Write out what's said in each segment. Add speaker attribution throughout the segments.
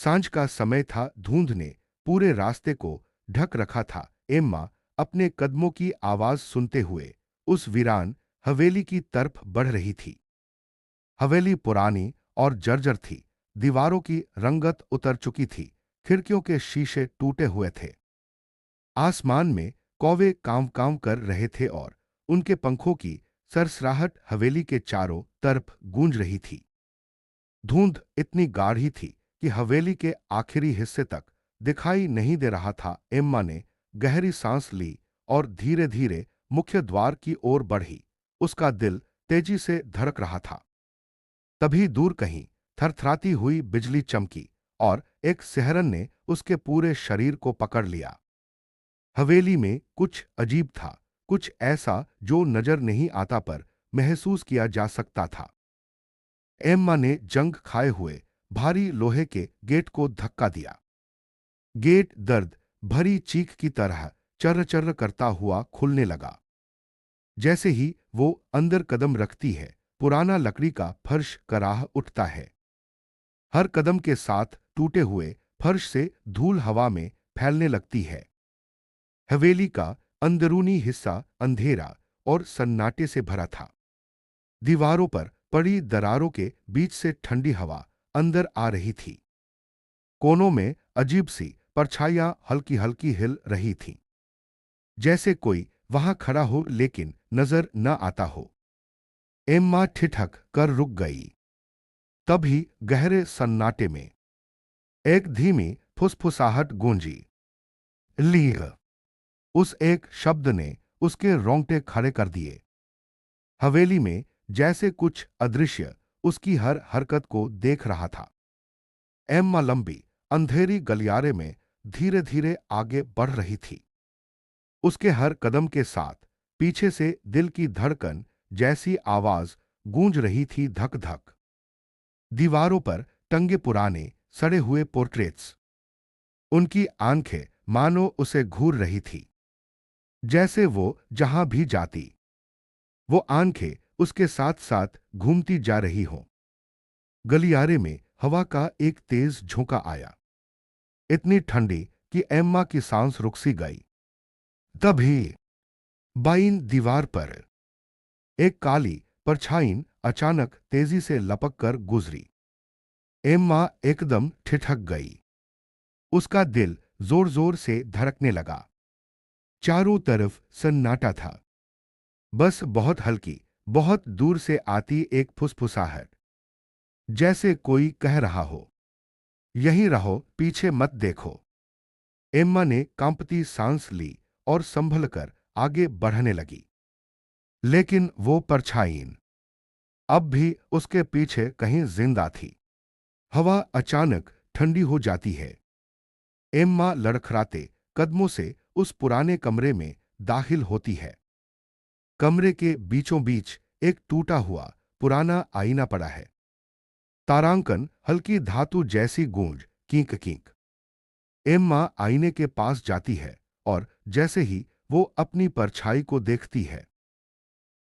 Speaker 1: सांझ का समय था, धुंध ने पूरे रास्ते को ढक रखा था। एम्मा अपने कदमों की आवाज सुनते हुए उस वीरान हवेली की तरफ बढ़ रही थी। हवेली पुरानी और जर्जर थी, दीवारों की रंगत उतर चुकी थी, खिड़कियों के शीशे टूटे हुए थे। आसमान में कौवे कांव कांव कर रहे थे और उनके पंखों की सरसराहट हवेली के चारों तरफ गूंज रही थी। धुंध इतनी गाढ़ी थी कि हवेली के आखिरी हिस्से तक दिखाई नहीं दे रहा था। एम्मा ने गहरी सांस ली और धीरे धीरे मुख्य द्वार की ओर बढ़ी। उसका दिल तेजी से धड़क रहा था। तभी दूर कहीं थरथराती हुई बिजली चमकी और एक सिहरन ने उसके पूरे शरीर को पकड़ लिया। हवेली में कुछ अजीब था, कुछ ऐसा जो नजर नहीं आता पर महसूस किया जा सकता था। एम्मा ने जंग खाए हुए भारी लोहे के गेट को धक्का दिया। गेट दर्द भरी चीख की तरह चर्र चर्र करता हुआ खुलने लगा। जैसे ही वो अंदर कदम रखती है, पुराना लकड़ी का फर्श कराह उठता है। हर कदम के साथ टूटे हुए फर्श से धूल हवा में फैलने लगती है। हवेली का अंदरूनी हिस्सा अंधेरा और सन्नाटे से भरा था। दीवारों पर पड़ी दरारों के बीच से ठंडी हवा अंदर आ रही थी। कोनों में अजीब सी परछाइयां हल्की हल्की हिल रही थीं, जैसे कोई वहां खड़ा हो लेकिन नजर न आता हो। एम्मा ठिठक कर रुक गई। तभी गहरे सन्नाटे में एक धीमी फुसफुसाहट गूंजी। लीग। उस एक शब्द ने उसके रोंगटे खड़े कर दिए। हवेली में जैसे कुछ अदृश्य उसकी हर हरकत को देख रहा था। एम्मा लंबी अंधेरी गलियारे में धीरे धीरे आगे बढ़ रही थी। उसके हर कदम के साथ पीछे से दिल की धड़कन जैसी आवाज गूंज रही थी, धक धक। दीवारों पर टंगे पुराने सड़े हुए पोर्ट्रेट्स, उनकी आंखें मानो उसे घूर रही थी। जैसे वो जहां भी जाती, वो आंखें उसके साथ साथ घूमती जा रही हों। गलियारे में हवा का एक तेज झोंका आया, इतनी ठंडी कि एम्मा की सांस रुक सी गई। तभी बाईं दीवार पर एक काली परछाई अचानक तेजी से लपक कर गुजरी। एम्मा एकदम ठिठक गई। उसका दिल जोर जोर से धड़कने लगा। चारों तरफ सन्नाटा था, बस बहुत हल्की, बहुत दूर से आती एक फुसफुसाहट, जैसे कोई कह रहा हो, यहीं रहो, पीछे मत देखो। एम्मा ने कांपती सांस ली और संभल कर आगे बढ़ने लगी। लेकिन वो परछाई अब भी उसके पीछे कहीं जिंदा थी। हवा अचानक ठंडी हो जाती है। एम्मा लड़खड़ाते कदमों से उस पुराने कमरे में दाखिल होती है। कमरे के बीचों बीच एक टूटा हुआ पुराना आईना पड़ा है। तारांकन हल्की धातु जैसी गूंज, कींक कींक। एम्मा आईने के पास जाती है और जैसे ही वो अपनी परछाई को देखती है,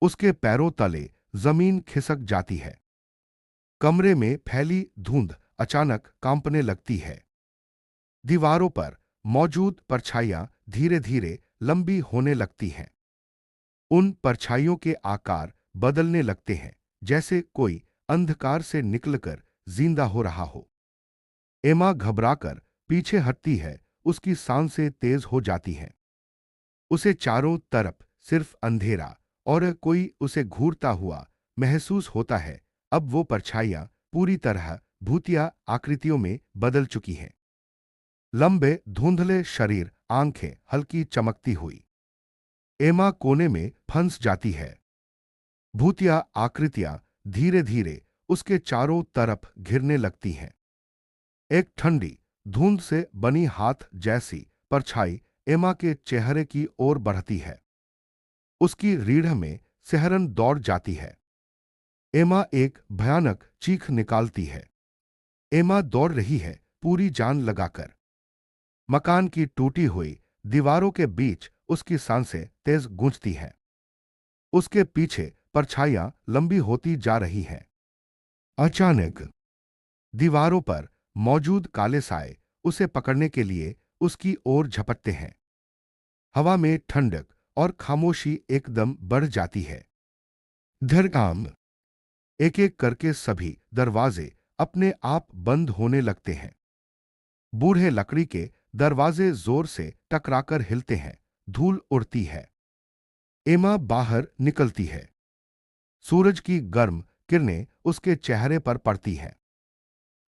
Speaker 1: उसके पैरों तले जमीन खिसक जाती है। कमरे में फैली धुंध अचानक कांपने लगती है। दीवारों पर मौजूद परछाइयां धीरे धीरे लंबी होने लगती हैं। उन परछाइयों के आकार बदलने लगते हैं, जैसे कोई अंधकार से निकलकर जिंदा हो रहा हो। एमा घबराकर पीछे हटती है, उसकी सांसें तेज हो जाती हैं। उसे चारों तरफ सिर्फ अंधेरा और कोई उसे घूरता हुआ महसूस होता है। अब वो परछाइयां पूरी तरह भूतिया आकृतियों में बदल चुकी हैं। लंबे धुंधले शरीर, आंखें हल्की चमकती हुई। एमा कोने में फंस जाती है। भूतिया आकृतियां धीरे धीरे उसके चारों तरफ घिरने लगती हैं। एक ठंडी धुंध से बनी हाथ जैसी परछाई एमा के चेहरे की ओर बढ़ती है। उसकी रीढ़ में सिहरन दौड़ जाती है। एमा एक भयानक चीख निकालती है। एमा दौड़ रही है पूरी जान लगाकर। मकान की टूटी हुई दीवारों के बीच उसकी सांसें तेज गूंजती हैं। उसके पीछे परछाइयां लंबी होती जा रही हैं। अचानक दीवारों पर मौजूद काले साए उसे पकड़ने के लिए उसकी ओर झपटते हैं। हवा में ठंडक और खामोशी एकदम बढ़ जाती है। धरकाम एक एक करके सभी दरवाजे अपने आप बंद होने लगते हैं। बूढ़े लकड़ी के दरवाजे जोर से टकराकर हिलते हैं। धूल उड़ती है। एमा बाहर निकलती है। सूरज की गर्म किरणें उसके चेहरे पर पड़ती हैं।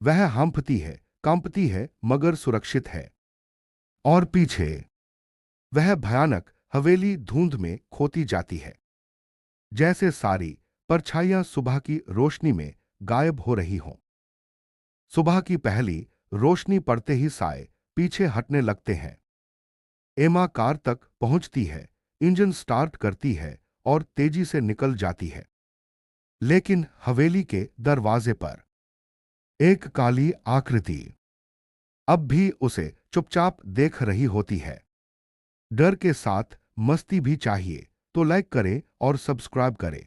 Speaker 1: वह हंफती है, कांपती है, मगर सुरक्षित है। और पीछे वह भयानक हवेली धुंध में खोती जाती है, जैसे सारी परछाइयां सुबह की रोशनी में गायब हो रही हों। सुबह की पहली रोशनी पड़ते ही साए पीछे हटने लगते हैं। एमा कार तक पहुंचती है, इंजन स्टार्ट करती है और तेजी से निकल जाती है। लेकिन हवेली के दरवाजे पर एक काली आकृति अब भी उसे चुपचाप देख रही होती है। डर के साथ मस्ती भी चाहिए तो लाइक करें और सब्सक्राइब करें।